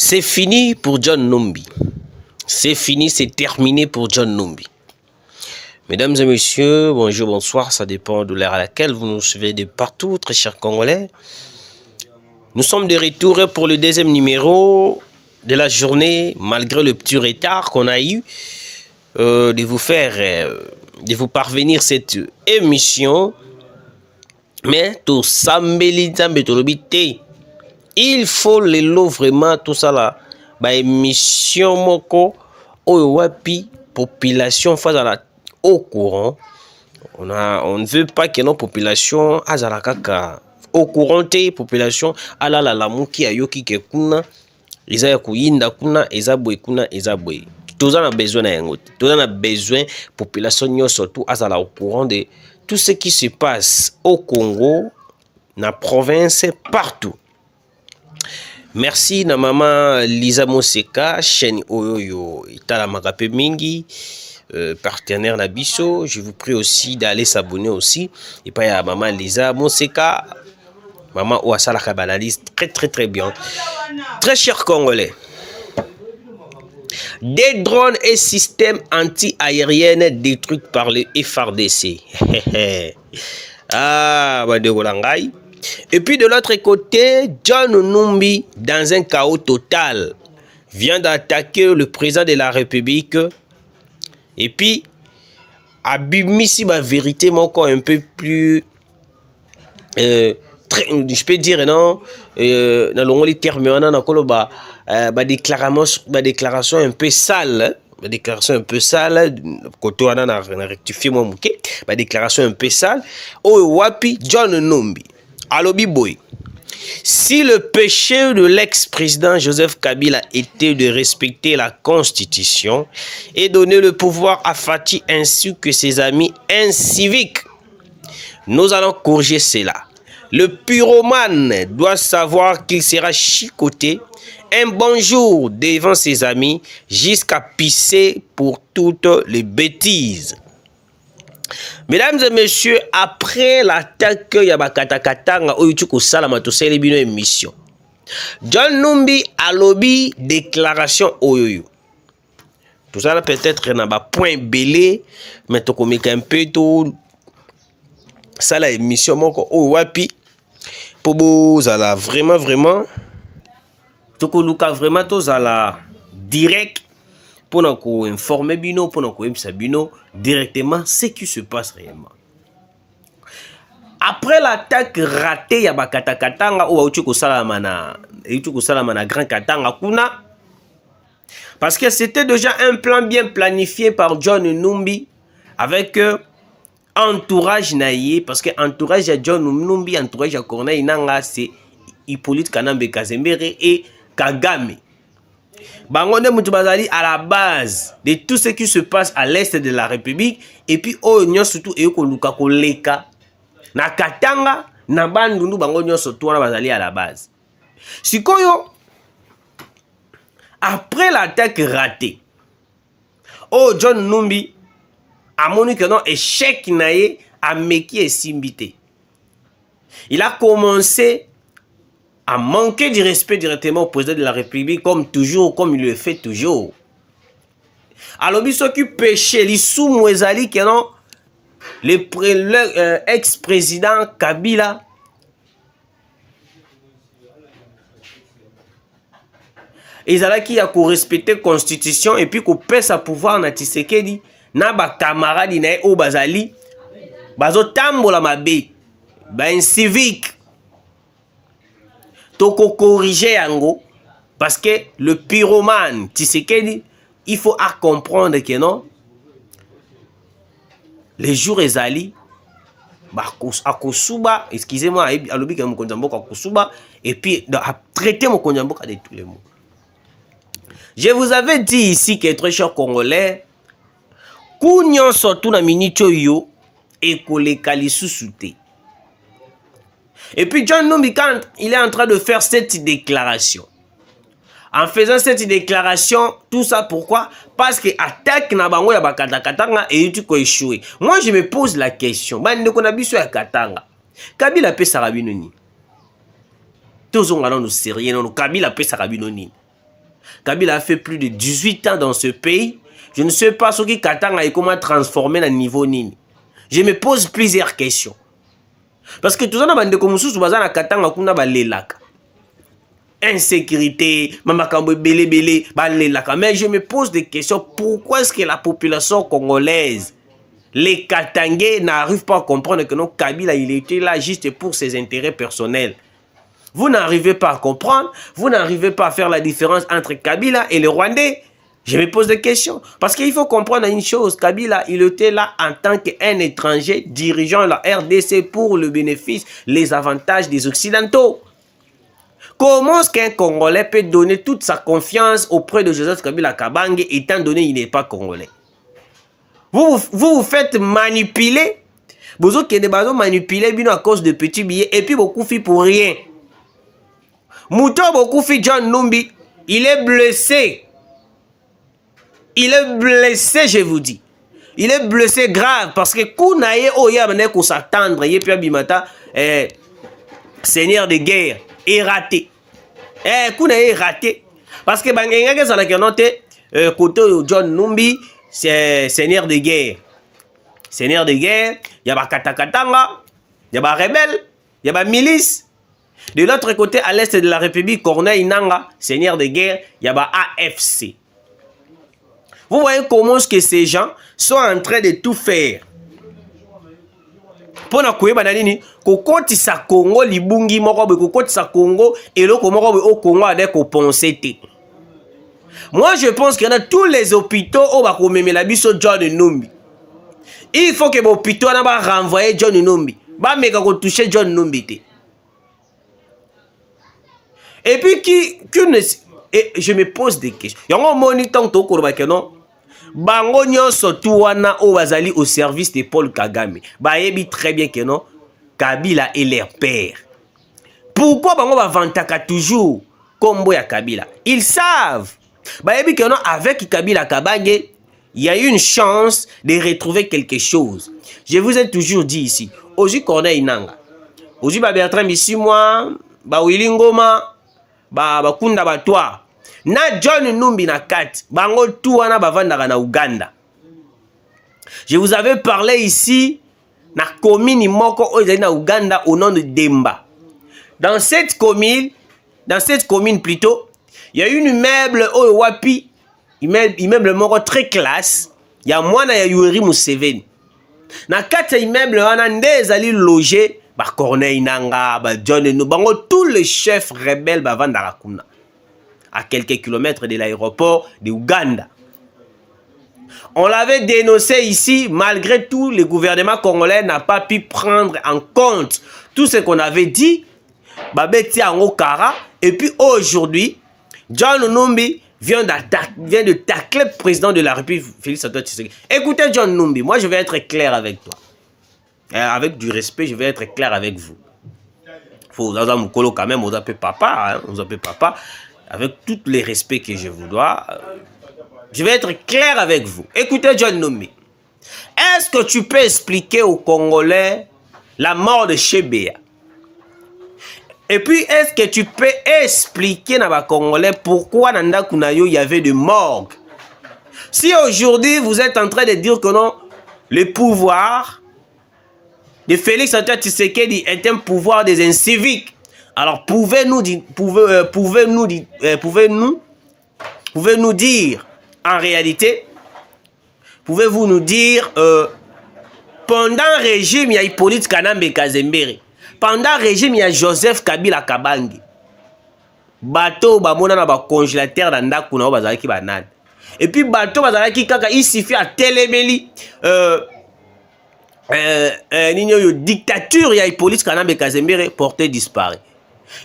C'est fini pour John Numbi. C'est fini, c'est terminé pour John Numbi. Mesdames et messieurs, bonjour, bonsoir, ça dépend de l'heure à laquelle vous nous suivez de partout, très chers Congolais. Nous sommes de retour pour le deuxième numéro de la journée, malgré le petit retard qu'on a eu de vous parvenir cette émission. Mais tout ça, il faut les lots vraiment tout ça là. Bah émission moko wapi population face à la au courant. On ne veut pas que nos populations azalakaka au courant des populations ala la lamuki ayoki ke kuna iza ya kuyinda kuna ezabwe kuna ezabwe. Tous en a besoin na yango. Tous en a besoin population surtout azala au courant de tout ce qui se passe au Congo, na province partout. Merci na maman Lisa Moseka, chaîne Oyoyo Itala Magape Mingi, partenaire Nabiso. Je vous prie aussi d'aller s'abonner aussi. Et pas à maman Lisa Moseka, maman Ouassala Kabalaliste, très bien. Très chers Congolais, des drones et systèmes anti-aériens détruits par le FARDC. Ah, Badegolangai. Et puis de l'autre côté, John Numbi, dans un chaos total, vient d'attaquer le président de la République. Et puis, Abimisi, ma vérité, encore un peu plus, je peux dire, non, dans le terme, on a déclaration un peu sale. Ma déclaration un peu sale, côté on a rectifié mon bouquet, ma déclaration un peu sale. Oh, wapi, John Numbi. Alobi boy. Si le péché de l'ex-président Joseph Kabila était de respecter la Constitution et donner le pouvoir à Fati ainsi que ses amis inciviques, nous allons corriger cela. Le pyromane doit savoir qu'il sera chicoté un bon jour devant ses amis jusqu'à pisser pour toutes les bêtises. Mesdames et messieurs, après l'attaque Yabakatakatanga Oyuchuku Salamato Selebino émission, John Numbi a lobby déclaration Oyoyo. Tout ça peut-être n'a pas point belé, mais tu comme un peu tout ça la émission moko Owapi pour vous ala vraiment tout luka vraiment tous ala direct pour nous informer bino, pour nous bino directement ce qui se passe réellement. Après l'attaque ratée ya Bakatakatanga ou Auchuko Salamana Grand Katanga kuna, parce que c'était déjà un plan bien planifié par John Numbi avec entourage naïe, parce que entourage à John Numbi, entourage à Corneille Nanga, c'est Hippolyte Kanambe Kazembere et Kagame. Bangonde Moutoubazali à la base de tout ce qui se passe à l'est de la République, et puis Oyo surtout Eko Luka Koleka na Katanga na Bandundu Bangonde surtout na Bazali à la base. Sikoyo après l'attaque ratée, John Numbi a moni que non échec naé a meki et simbité. Il a commencé à manquer du respect directement au président de la République, comme toujours, comme il le fait toujours. Alors, il s'occupe péché, il sous-mouezali, que non, le ex-président Kabila, ils allaient qui a respecter la Constitution et puis qu'on pèse à pouvoir na Tshisekedi, na ba camarade na o bazali, bazo tambola mabe, ba civique. Toko corriger yango parce que le pyromane Tshisekedi, il faut à comprendre que non les jours ezali akosuba, excusez-moi, alobi ke mokonjamboka akosuba et puis à traiter mokonjamboka de tous les mots. Je vous avais dit ici que très cher Congolais, kunyon surtout na minito yo et koleka lisusu te. Et puis John Numbi, quand il est en train de faire cette déclaration, en faisant cette déclaration, tout ça pourquoi? Parce que attaque na bango ya Bakatakatanga et tu ko échoué. Moi je me pose la question, bande ko na biso ya Katanga. Kabila pesa rabino ni. Tozonga no sérieux no Kabila pesa rabino ni. Kabila a fait plus de 18 ans dans ce pays. Je ne sais pas ce qui Katanga et comment transformer le niveau nini. Je me pose plusieurs questions. Parce que tout ça, na Katanga kuna balelaka. Insécurité, mamakambo belé, balelaka. Mais je me pose des questions. Pourquoi est-ce que la population congolaise, les Katangais, n'arrivent pas à comprendre que non, Kabila, il était là juste pour ses intérêts personnels? Vous n'arrivez pas à comprendre, vous n'arrivez pas à faire la différence entre Kabila et les Rwandais. Je me pose des questions. Parce qu'il faut comprendre une chose. Kabila, il était là en tant qu'un étranger dirigeant la RDC pour le bénéfice, les avantages des Occidentaux. Comment est-ce qu'un Congolais peut donner toute sa confiance auprès de Joseph Kabila Kabange étant donné qu'il n'est pas Congolais? Vous faites manipuler. Vous avez manipulé à cause de petits billets et puis beaucoup fait pour rien. Mouto Bokufi John Numbi, il est blessé. Il est blessé, je vous dis. Il est blessé grave parce que Kounaye Oya Mane ko s'attendre, Yepia Bimata, seigneur de guerre, est raté. Kounaye est raté. Parce que Bangenga Zalaki note, côté John Numbi, c'est seigneur de guerre. Seigneur de guerre, il y a Katakatanga, il y a rebelle, il y a milice. De l'autre côté, à l'est de la République, Corneille Nanga, seigneur de guerre, il y a AFC. Vous voyez comment est-ce que ces gens sont en train de tout faire. Pour na koyeba na nini, kokoti sa Congo libungi moko be kokoti sa Congo et le moko be au Congo avec ko penser te. Moi je pense qu'il y a tous les hôpitaux au ba ko memela biso John Numbi. Il faut que l'hôpital na ba renvoyer John Numbi. Ba meka ko toucher John Numbi te. Et puis, je me pose des questions. Il y a un moniteur qui est non. Bango nyonso tuwana o bazali au service de Paul Kagame. Bayebi très bien que non. Kabila est leur père. Pourquoi bango va vantaka toujours kombo ya Kabila? Ils savent. Bayebi que non, avec Kabila Kabange, il y a eu une chance de retrouver quelque chose. Je vous ai toujours dit ici. Oji Corneille Nanga. Oji Bertrand Bisimwa, Willy Ngoma. Bakunda batwa na John Numbi na kati bango tuwana bavandaka na Uganda. Je vous avais parlé ici na commune moko ozali na Uganda au nom de Demba. Dans cette commune plutôt, il y a une immeuble au wapi, immeuble moko très classe, il y a mwana ya Yoweri Museveni. Na kati ya immeuble wana nde ezali logé ba Corneille Nanga, ba John Nubango, tous les chefs rebelles bavandaka kuna, à quelques kilomètres de l'aéroport de Uganda. On l'avait dénoncé ici, malgré tout, le gouvernement congolais n'a pas pu prendre en compte tout ce qu'on avait dit. Babeti Ango Kara, et puis aujourd'hui, John Numbi vient de tacler le président de la République, Félix Antoine Tshisekedi. Écoutez John Numbi, moi je vais être clair avec toi. Avec du respect, je vais être clair avec vous. Faut vous avez quand même, vous appelez papa, hein, vous appelez papa, avec tous les respects que je vous dois. Je vais être clair avec vous. Écoutez John Numbi. Est-ce que tu peux expliquer aux Congolais la mort de Chebea? Et puis, est-ce que tu peux expliquer à les Congolais pourquoi dans Ndakunayo il y avait de morgue? Si aujourd'hui vous êtes en train de dire que non, le pouvoir de Félix Antoine Tshisekedi est un pouvoir des inciviques, alors pouvez-nous dire en réalité, pouvez-vous nous dire pendant le régime il y a Hippolyte Kanambe Kazembere, pendant le régime il y a Joseph Kabila Kabange, bateau bamona na ba congélateur na ndaku na bazalaki banane, et puis bateau bazalaki kaka il suffit à telemeli nino dictature ya Hippolyte Kanambe Kazembere porté disparu.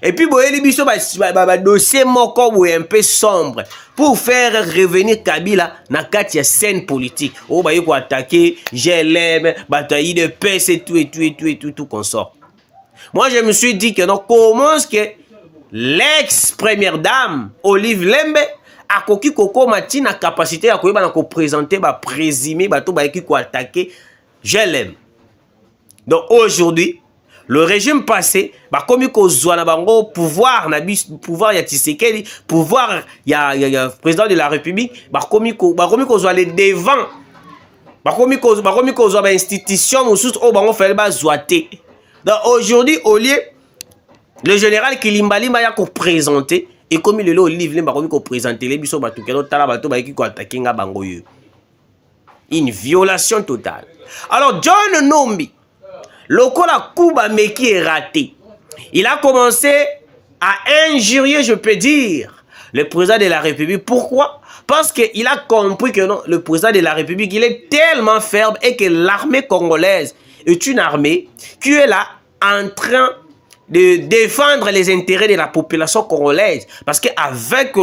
Et puis boyeli biso ba dossier moko boye un peu sombre pour faire revenir Kabila na kati ya scène politique. Oh ba yeko attaquer GLM, bataille de paix et tout consort. Moi je me suis dit que non, comment est-ce que l'ex-première dame Olive Lembe a koki koko mati na capacité à koyeba na ko présenter ba présumé bato ba yeki ko attaquer GLM. Donc aujourd'hui, le régime passé, comme il bango pouvoir, pouvoir ya Tshisekedi, pouvoir ya président de la République, comme il les devant, comme il institution, donc aujourd'hui, au lieu, le général Kilimbali m'a présenté, et comme il est là au livre, il m'a présenté, les bisous, une violation totale. Alors, John Nombi, lokola Kuba Meki est raté. Il a commencé à injurier, je peux dire, le président de la République. Pourquoi? Parce qu'il a compris que non, le président de la République, il est tellement ferme et que l'armée congolaise est une armée qui est là en train de défendre les intérêts de la population congolaise. Parce qu'avec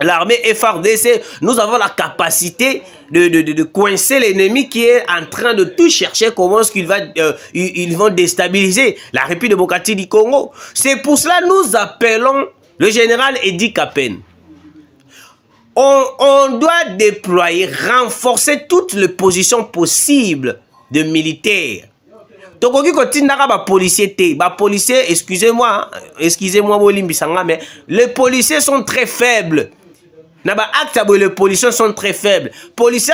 l'armée FARDC, nous avons la capacité de coincer l'ennemi qui est en train de tout chercher comment est-ce qu'il va, ils vont déstabiliser la République démocratique du Congo. C'est pour cela que nous appelons le général Edi Kapen. On doit déployer, renforcer toutes les positions possibles de militaires. Policiers, excusez-moi, mais les policiers sont très faibles. Les policiers sont très faibles. Les policiers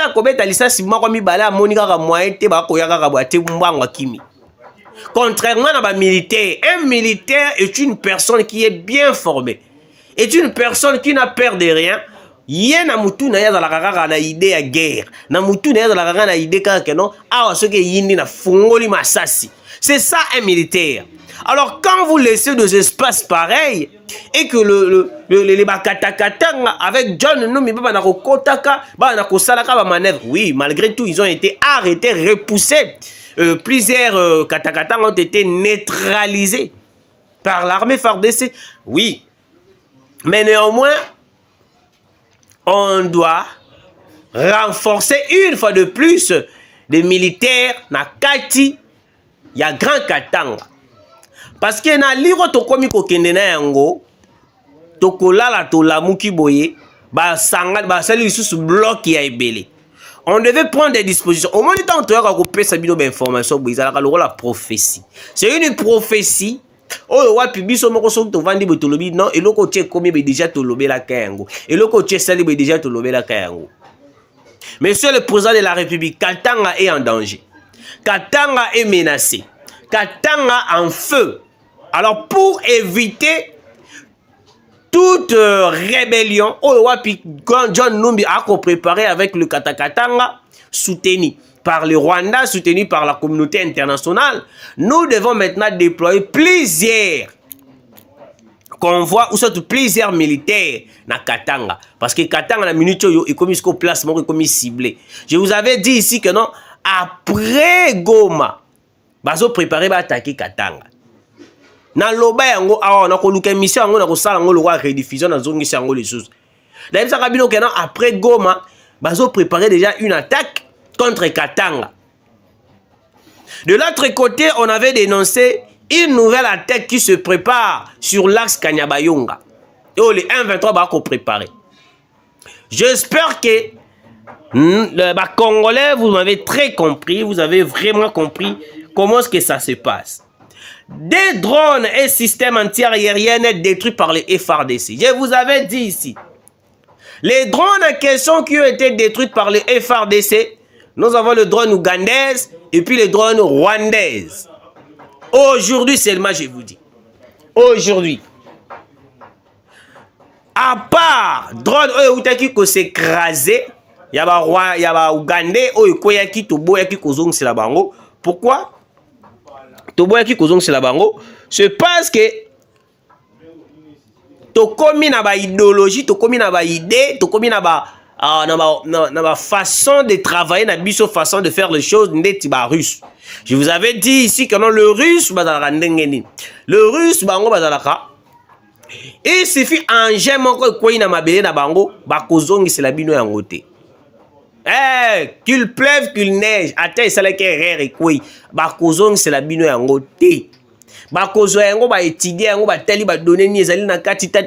contrairement à un militaire est une personne qui est bien formée. Est une personne qui n'a peur de rien. Yé na mutu na ya la na idée ya guerre. Na mutu na ya la idée que non, ah ce que yindi na fungoli masasi. C'est ça un militaire. Alors quand vous laissez des espaces pareils et que les bakatakatanga avec John Nombi baba na kokotaka, baba na kosalaka ba manœuvre. Oui, malgré tout, ils ont été arrêtés, repoussés. Plusieurs katakatanga ont été neutralisés par l'armée FARDC. Oui. Mais néanmoins, on doit renforcer une fois de plus des militaires na kati ya Grand Katanga. Parce que na liro tokomi kokende na yango tokolala tolamuki boye ba sanga ba sali sous bloc ya ebele. On devait prendre des dispositions. Au moins du temps on a coupé sa bino d'information bizarre la prophétie. C'est une prophétie. Oh wa pibiso moko so to vandi botolobi non eloko tie komi be déjà tolobela kayango. Eloko tie sali be déjà tolobela kayango. Monsieur le président de la République, Katanga est en danger. Katanga est menacé. Katanga en feu. Alors pour éviter toute rébellion, John Nombi a préparé avec le Katakatanga soutenu par le Rwanda, soutenu par la communauté internationale. Nous devons maintenant déployer plusieurs convois ou surtout plusieurs militaires na Katanga. Parce que Katanga, la minute où il commis au placement, il commis ciblé. Je vous avais dit ici que non, après Goma, bazo préparé à attaquer Katanga. Na loba yango awa na ko luka mission yango na ko sala yango lokwa rediffusion na zongi yango les choses. D'ailleurs ça kabino que non après Goma, bazo préparé déjà une attaque contre Katanga. De l'autre côté, on avait dénoncé une nouvelle attaque qui se prépare sur l'axe Kanyabayonga. Et les 1-23 va préparer. J'espère que les Congolais, vous m'avez très compris, vous avez vraiment compris comment est-ce que ça se passe. Des drones et systèmes anti-aériens détruits par les FARDC. Je vous avais dit ici. Les drones en question qui ont été détruits par les FARDC, nous avons le drone ougandais et puis le drone rwandais. Aujourd'hui seulement, je vous dis. Aujourd'hui. À part drone outaki ko s'écraser, il y a ougandais oikoyaki toboyaki kozong c'est la bango. Pourquoi? Toboyaki kozong c'est la bango. C'est parce que tokomi na ba idéologie, tokomi na ba idée, tokomi na ba façon de travailler, na biso façon de faire les choses ndeti ba russe. Je vous avais dit ici que non, le russe bazalaka ndengeni. Le russe bango bazalaka. Il suffit en j'aime encore quoi na mabele na bango ba kozongi c'est la bino yango te. Qu'il pleuve, qu'il neige, attends ça la kerrer et quoi ba kozongi c'est la bino yango te. Ba kozo yango ba étudier yango ba tali ba donner ni ezali na kati ta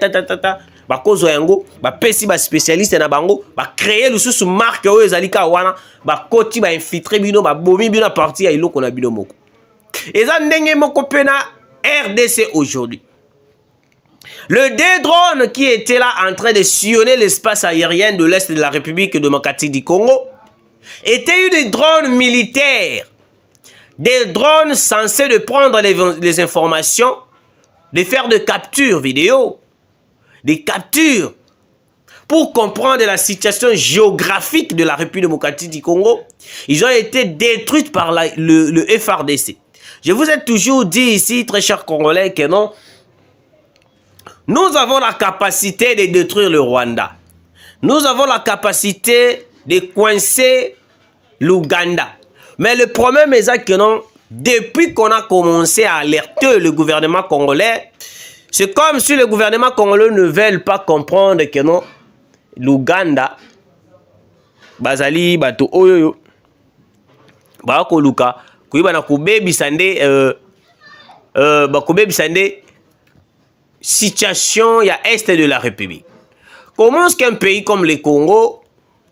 ba kozo yango ba pesi ba spécialiste na bango ba créer le sous marque o ezali ka wana ba koti ba infiltrer bino ba bomi bino parti ya iloko na bino moko. Et ça ndenge moko pena RDC aujourd'hui. Le D-drone qui était là en train de sillonner l'espace aérien de l'Est de la République démocratique du Congo était des drones militaires. Des drones censés de prendre les informations, de faire des captures vidéo, des captures pour comprendre la situation géographique de la République démocratique du Congo. Ils ont été détruits par le FARDC. Je vous ai toujours dit ici, très chers Congolais, que non, nous avons la capacité de détruire le Rwanda. Nous avons la capacité de coincer l'Ouganda. Mais le problème est que non, depuis qu'on a commencé à alerter le gouvernement congolais, c'est comme si le gouvernement congolais ne veut pas comprendre que non, l'Ouganda, bazali bato oyoyo, bako luka, kuiba na kubebi sande, bakubebi sande, situation ya est de la République. Comment est-ce qu'un pays comme le Congo,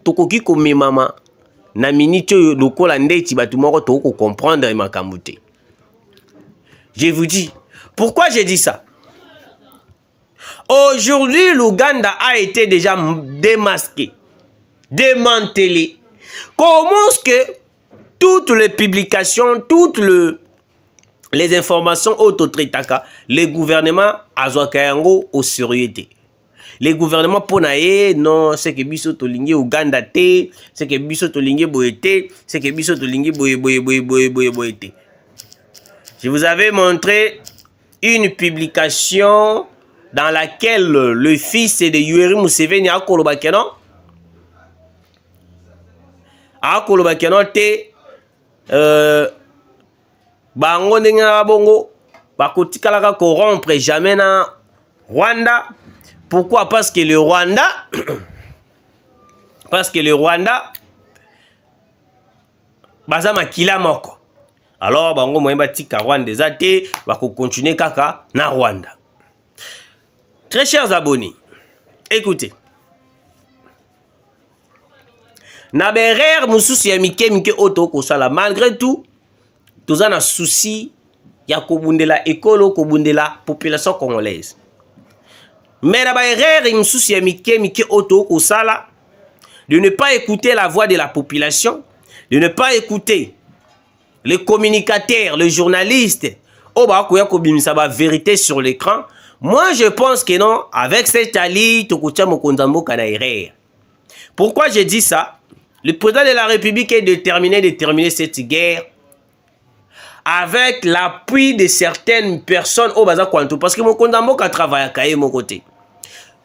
tokoki komemama na minute lokola ndeti batu moko toko comprendre makambo te. Je vous dis, pourquoi j'ai dit ça? Aujourd'hui, l'Ouganda a été déjà démasqué, démantelé. Comment est-ce que toutes les publications, toutes les informations autotritaka, les gouvernements azwakayango au sérieuxité. Les gouvernements ponaye non, c'est que biso tolingi Ouganda te, c'est que biso tolingi boyete, c'est que biso tolingi boyete. Je vous avais montré une publication dans laquelle le fils de Yoweri Museveni a kolobakeno te bango ndenge na bongo bakotikalaka corrompre jamais na Rwanda. Pourquoi? Parce que le Rwanda baza makila moko. Alors bango moyemba tika Rwanda ezate bako continuer kaka na Rwanda. Très chers abonnés, écoutez. Na berer mususu ya mike oto kosala, malgré tout, toza na souci ya kobundela ekolo, kobundela population congolaise. Mais na berer mususu ya mike oto kosala, de ne pas écouter la voix de la population, de ne pas écouter les communicateurs, les journalistes, oba koya kobimisa ba vérité sur l'écran. Moi, je pense que non, avec cette allié, Tokotia Mokonzambo Kanaïrer. Pourquoi j'ai dit ça? Le président de la République est déterminé de terminer cette guerre avec l'appui de certaines personnes au Baza Kwanto. Parce que Mokonzambo a travaillé à mon côté.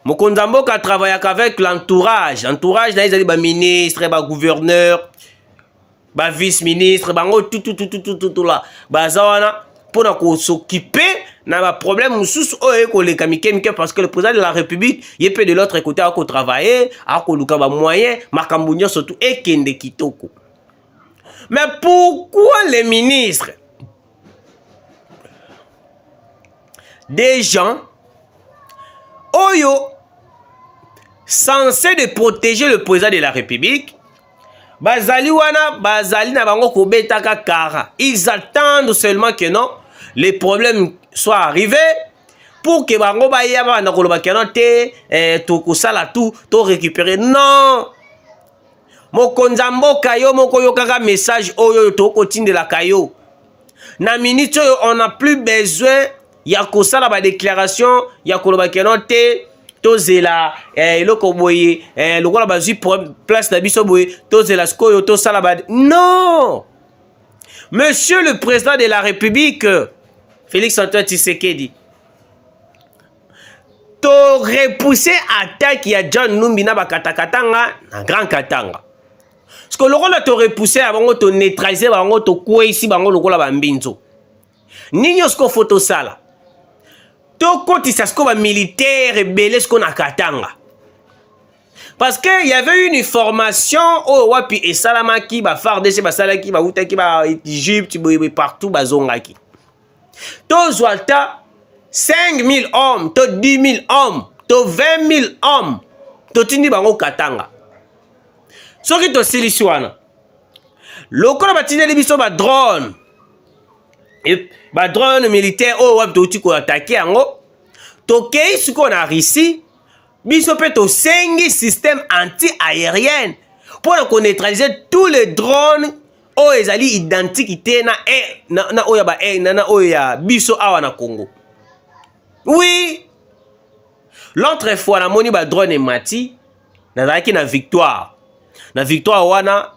Mokonzambo a travaillé avec l'entourage. L'entourage, il y a des ministres, des gouverneurs, des vice-ministres, tout là. Bazawana. Pour s'occuper d'un problème parce que le président de la République il peut de l'autre côté à travailler à moyen makambunyo surtout et kende kitoko. Mais pourquoi les ministres des gens oyo censés de protéger le président de la République bazali wana bazali na bango kobetaka kara. Ils attendent seulement que non, les problèmes soient arrivés pour que bango baya bana koloba keno te to kosala tout to récupérer. Non. Mokonzambo kayo moko yo kaka message oyo to kotindela kayo. Na minute on n'a plus besoin ya kosala ba déclaration ya koloba keno te. Tozela eloko boye lokola bazui place na biso boye tozela skoyo to salabad. Non. Monsieur le président de la République Félix-Antoine Tshisekedi to repousser attaque ya John Numbi na bakatakatanga na Grand Katanga. Parce que lokola to repousser abango to neutraliser bango to kwesi bango lokola bambinzo. Ninyo sko photo sala. Toko tisasko militaire rebelle ce qu'on a Katanga. Parce que il y avait une formation au wapi et salamaki ba FARDC ba salaki ba utaki ba Egypte partout ba zongaki. To zwalta 5000 hommes, to 10 000 hommes, to 20 000 hommes, to tindi bango Katanga. Soki to siliswana. Lokola ba tindi biso ba drone. Et ba drone militaire oh wap touti ko attaquer yango tokei siko na Russie biso pe to sengi système anti-aérien pour qu'on neutraliser tous les drones oh ezali identique na oya ba na oya biso awa na Congo. Oui, l'autre fois na moni ba drone e mati nazalaki na victoire wana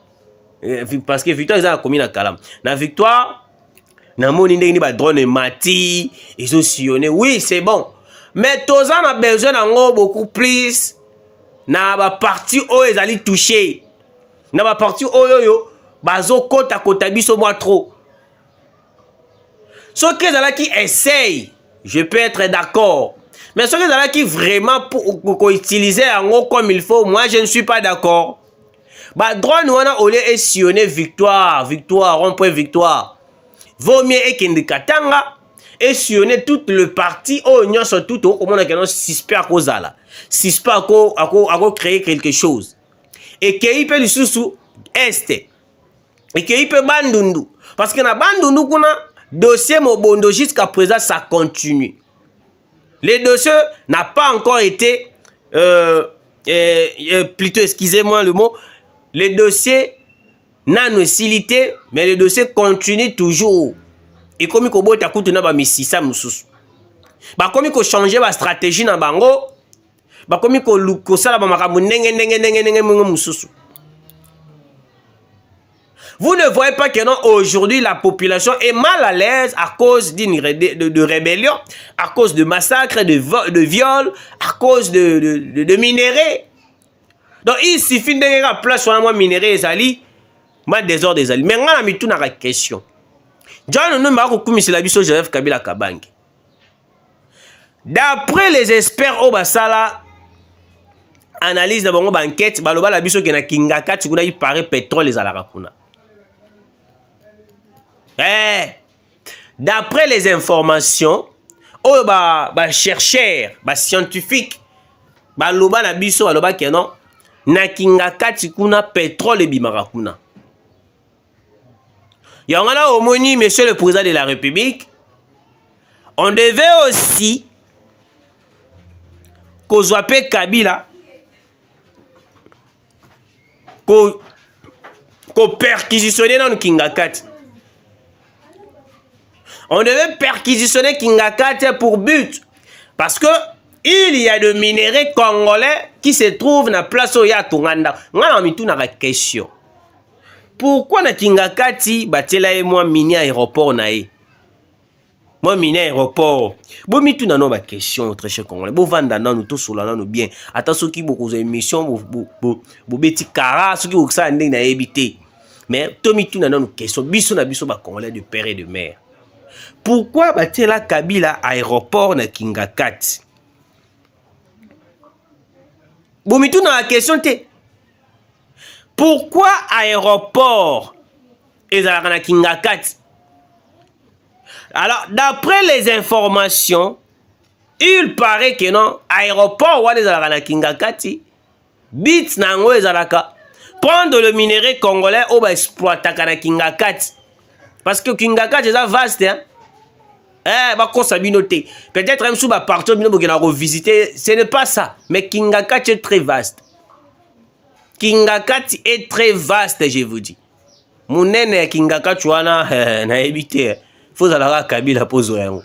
parce que victoire eza na komi na Kalam na victoire na moni ndenge ni ba drone e mati ils sillonné. Oui, c'est bon, mais toza na besoin nango beaucoup plus na ba parti o ezali touché na ba parti oyo bazo kota biso moi trop. Ce que ezalaki essaye, je peux être d'accord, mais ce que ezalaki vraiment pour utiliser yango comme il faut, moi je ne suis pas d'accord. Ba drone wana ole est sillonné victoire rond-point victoire. Vaut mieux ekende katanga et sillonner toute le parti au nyonso tout au comment on a suspect à cause là. Suspect à créer quelque chose. Et qu'il peut sous est et qu'il peut bandundu parce que na bandundu kuna dossier mobondo jusqu'à présent ça continue. Le dossier n'a pas encore été plutôt excusez-moi le mot, le dossier n'a nocilité mais le dossier continue toujours. Et comme il faut kutu na ba misisa mususu ba comme il faut changer ba stratégie na bango ba comme il faut sala ba makambo ndenge mususu. Vous ne voyez pas que non, aujourd'hui, la population est mal à l'aise à cause de rébellion, à cause de massacres, de viols, à cause de minéraux. Donc, il suffit de faire place sur un minéraux et zali, ma désordre des ali. Mais on a mis tout dans la question. John, nous avons commis la biso Joseph Kabila Kabange. D'après les experts au Basala, analyse de bongo banquette, baloba la biso qui na Kingaka, tu connais, il paraît pétrole les alarakuna. D'après les informations, oh chercheurs, scientifiques, loba na biso aloba ke non, na Kingaka tikuna pétrole bimarakuna. Yangana omoni monsieur le président de la République, on devait aussi kozwape Kabila ko perquisitionner dans Kingaka. On devait perquisitionner Kingaka pour but. Parce que il y a de minéraux congolais qui se trouvent dans la place où il y a Tunganda. On a mis tout dans la question. Pourquoi na Kingaka batela et moi mini aéroport nae? Moi mini aéroport. Bon mi tout dans nos question très cher congolais. Bon vanda dans nous tous sur là nous bien. Attention qui beaucoup émission bo beti kara ceux qui ont ça ndeng na éviter. Mais tout mi tout dans nos question. Biso na biso ba congolais de père et de mère. Pourquoi batela Kabila aéroport na Kingaka? Bon, mais tout dans la question, pourquoi aéroport et na Kingaka? Alors, d'après les informations, il paraît que non, aéroport ou na Kingaka, bit nango ezalaka prendre le minerai congolais ou exploiter na Kingaka. Parce que Kingaka c'est vaste, hein. Peut-être même sous ma partie, revisiter. Ce n'est pas ça. Mais Kingaka est très vaste. Kingaka est très vaste, je vous dis. Mon nene Kingaka, tu vois, na évité. Faut aller Kabila pose rien.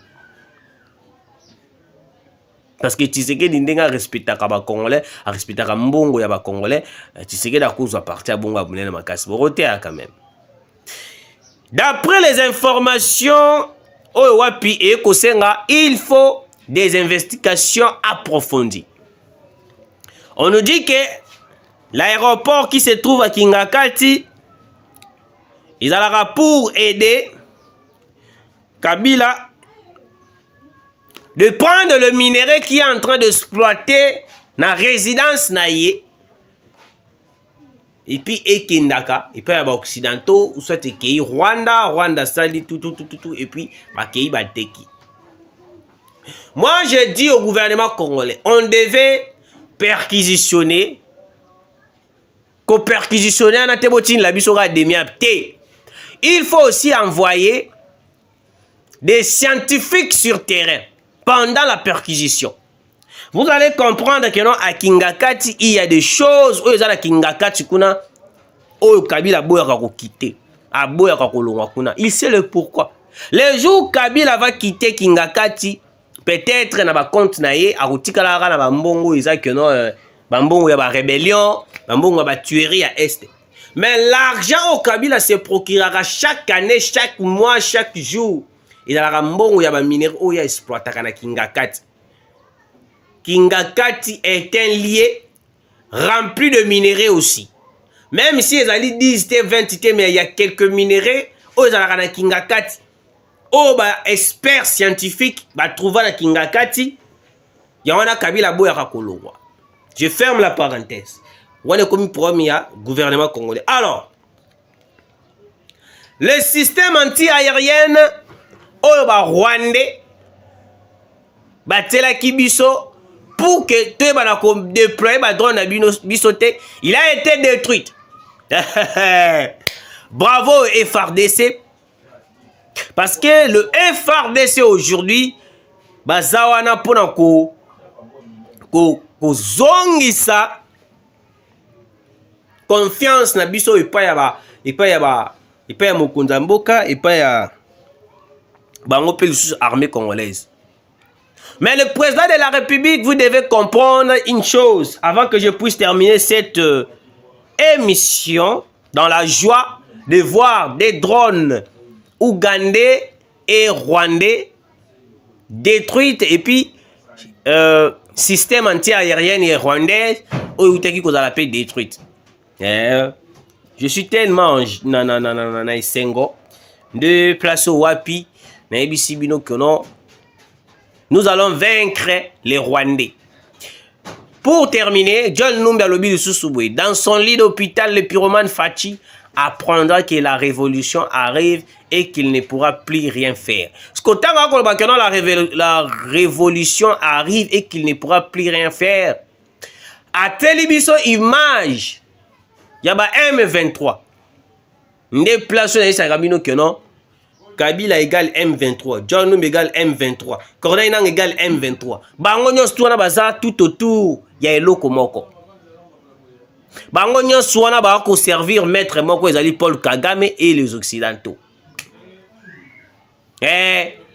Parce que tu sais que n'indenga respecta kaba congolais, respecta mbongo ya ba congolais, tu sais que la cause va partir à bongo abonner ma casse boroté quand même. D'après les informations il faut des investigations approfondies. On nous dit que l'aéroport qui se trouve à Kingaka, ils allaient pour aider Kabila de prendre le minerai qui est en train d'exploiter la résidence naïe. Et puis Ekindaka, et puis les occidentaux, ou soit Ekei Rwanda sali tout, et puis Ekei Bateki. Moi, je dis au gouvernement congolais, on devait perquisitionner, il faut aussi envoyer des scientifiques sur terrain pendant la perquisition. Vous allez comprendre que non, à Kingakati, il y a des choses où ils ont à Kingakati kuna, où Kabila boya ko quitter, a boya ko longwa kuna. Il sait le pourquoi. Le jour Kabila va quitter Kingakati, peut-être na ba compte na ye, a kotikala na ba mbongo isa que non, ba mbongo ya ba rébellion, ba mbongo ya ba tuerie à est. Mais l'argent au Kabila se procurera chaque année, chaque mois, chaque jour. Il a la mbongo ya ba minéraux où il y a exploité na Kingakati. Kingakati est un lieu rempli de minéraux aussi. Même si ils allaient 10, 20, mais il y a quelques minéraux, ils allaient dans Kingakati. Oh, bah, experts scientifiques, bah, trouver dans Kingakati, il y a un Kabila Boya Kakolowa. Je ferme la parenthèse. On est comme premier gouvernement congolais. Alors, le système anti-aérien, oh, bah, Rwandais, bah, Tela Kibiso, pour que tu aies déployé le drone à Bissoté, il a été détruit. Bravo FRDC. Parce que le FRDC aujourd'hui, bazawana pona ko zongisa confiance na biso epa ya mokonza mboka epa ya bango pe lisusu armée congolaise. Mais le président de la République, vous devez comprendre une chose avant que je puisse terminer cette émission dans la joie de voir des drones ougandais et rwandais détruits et puis système anti-aérien et rwandais où qui cause la paix détruite. Je suis tellement na Sengo de place au Wapi na ebisi bino que non. Nous allons vaincre les Rwandais. Pour terminer, John Numbi Lobi de Sousouboué, dans son lit d'hôpital, le pyromane Fachi apprendra que la révolution arrive et qu'il ne pourra plus rien faire. Ce que la révolution arrive et qu'il ne pourra plus rien faire. À télévision image, il y a M23. Des places que non. Kabila égale M23, John Numbi égale M23, Corneille Nang égale M23. Bango nyonso na baza tout autour ya eloko moko. Bango nyonso wana ba ko servir maître moko ezali Paul Kagame et les occidentaux.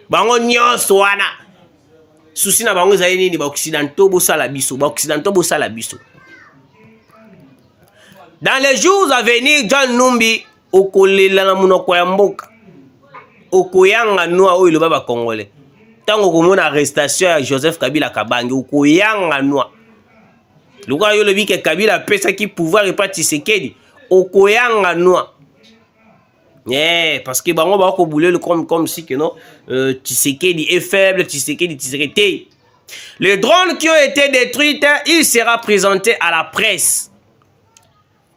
Bango nyonso wana souci na bango ezali nini ba occidentaux bosala biso, ba occidentaux bosala biso. Dans les jours à venir, John Numbi okolela na munoko ya mboka. Okoyanga noa oyo baba congolais. Tango komona arrestation ya Joseph Kabila Kabange okoyanga noa. Luka yo lebi ke Kabila pesa ki pouvoir et pas Tshisekedi. Okoyanga noa. Parce que bango ba ko bouler comme si que non Tshisekedi est faible, Tshisekedi. Les drones qui ont été détruits, il sera présenté à la presse.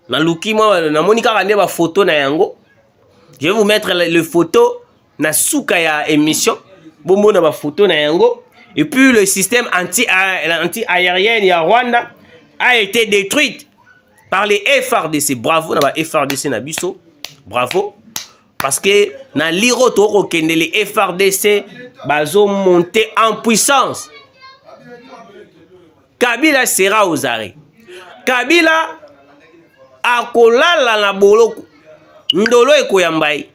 Na luki mo na monika kande ba photo na yango. Je vais vous mettre le photo na souka ya émission bombo na ba photo na yango et puis le système anti-aérien ya Rwanda a été détruit par les FRDC. Bravo na ba FRDC na biso. Bravo parce que na liro to kende les FRDC bazo monter en puissance. Kabila sera aux arrêts. Kabila akolala na boloko ndolo ekoyambai.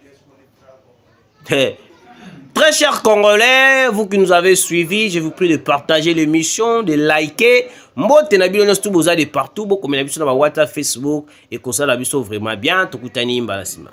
Très chers Congolais, vous qui nous avez suivis, je vous prie de partager l'émission, de liker. Mbote na bilo nyonso boza de partout, beaucoup na biso na WhatsApp, Facebook et comme ça la biso vraiment bien. Tokutani mbalasima.